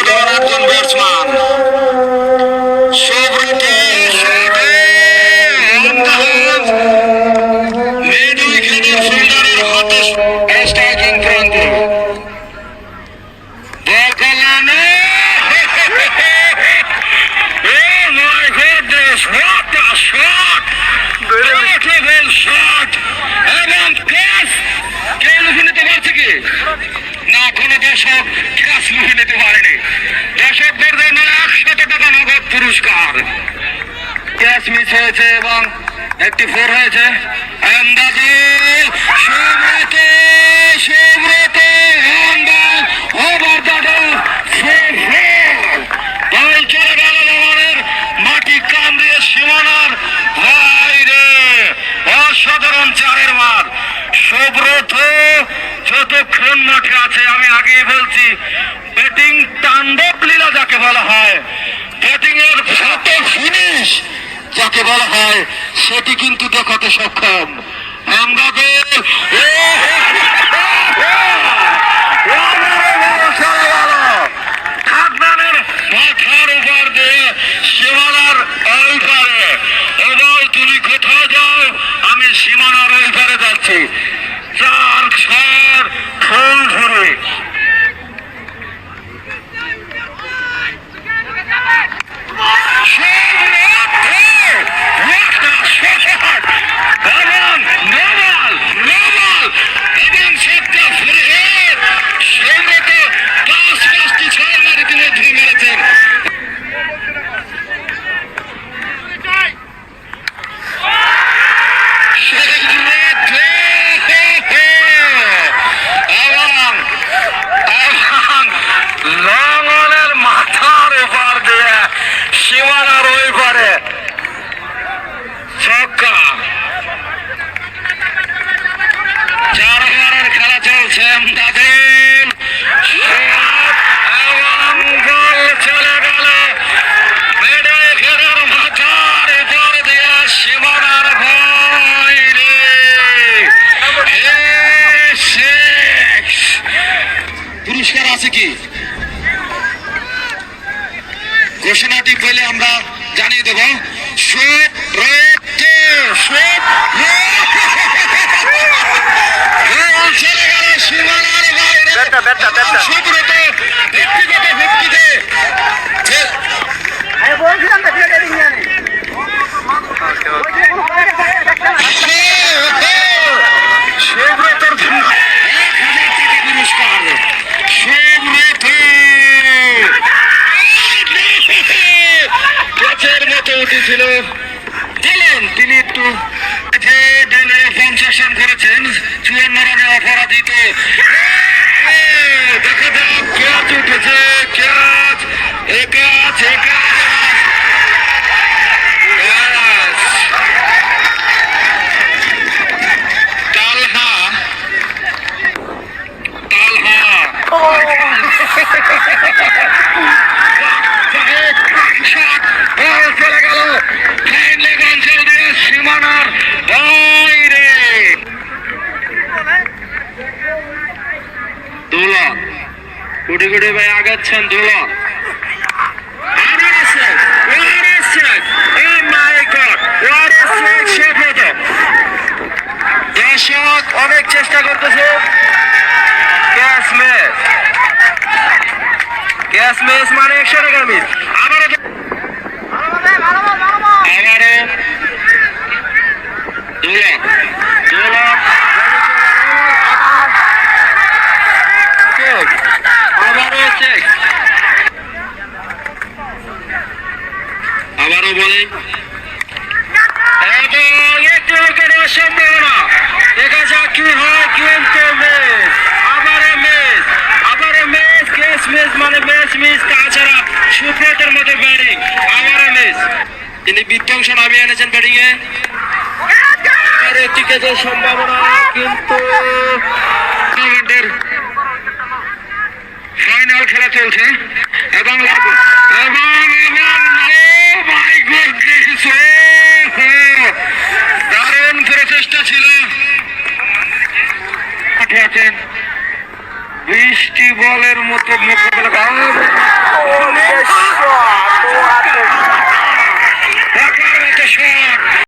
পেশাদার একজন batsman Subrata mid উইকেটের ফিল্ডারের হাতে স্ট্রাইকিং প্রান্তে বল করলেন এবং কেউ লুফে নিতে পারছে কি না? কোনো দর্শক ক্যাচ লুফে নিতে পারেনি। দর্শকদের জন্য 100 টাকা নগদ পুরস্কার। ক্যাচ মিস হয়েছে এবং একটি 4 হয়েছে। সুব্রত সুব্রত ওভার বল চলে গেল লবণের মাটি কামড়িয়ে সীমানার বাইরে। অসাধারণ চারের মার। সুব্রত যতক্ষণ মাঠে আছে, আমি আগেই বলছি, ব্যাটিং তাণ্ডব লীলা যাকে বলা হয়, ব্যাটিং এর শত ফিনিশ যাকে বলা হয়, সেটি কিন্তু দেখাতে সক্ষম। আমরা মাথার উপর দিয়ে সীমানার ওই পারে। এবং তুমি কোথায় যাও? আমি সীমানার ওই পারে যাচ্ছি। 4-4 ফুল ধরে লঙ্গনের মাথার উপর দিয়ে সীমানার ওই পারে ছক্কা। 4 ওভারের খেলা চলছে। তাদের এবং বল চলে গেল মেডের মাথার উপর দিয়ে সীমানার বাইরে। পুরস্কার আছে কি? ঘোষণাটি পেলে আমরা জানিয়ে দেব। চলে গেল সীমানার বাইরে। সুব্রত ব্যক্তিগত ভিত্তিতে সুব্রতর 1000 টাকা পুরস্কার। সুব্রত ক্যাচের মতো উঠেছিল। দিলেন তিনি একটু দলে 50 রান করেছেন, 54 রানে অপরাজিত। দেখা যাক ক্যাচ উঠেছে, ক্যাচ চলে গেল অঞ্চল দিয়ে সীমানার বাইরে। দোলন কোটি কোটি ভাই আগাচ্ছেন। দোলন দর্শক অনেক চেষ্টা করতেছে। ক্যাশ মিস মানে 100 টাকা মিস। আবারও বলে একটু সম্ভাবনা। দেখা যাক কি হয়। কিন্তু আবারও মিস ক্যাশ মিস মানে ম্যাচ মিস। তাছাড়া সুব্রতের মতো ব্যাটিং আবারও মিস। তিনি বিধ্বংস নামিয়ে এনেছেন ব্যাটিং এ। টিকেটের সম্ভাবনা কিন্তু ফাইনাল খেলা চলছে এবং দারুণ প্রচেষ্টা ছিল। আছেন বৃষ্টি বলের মতো মোকাবেলা দেখার মতো শট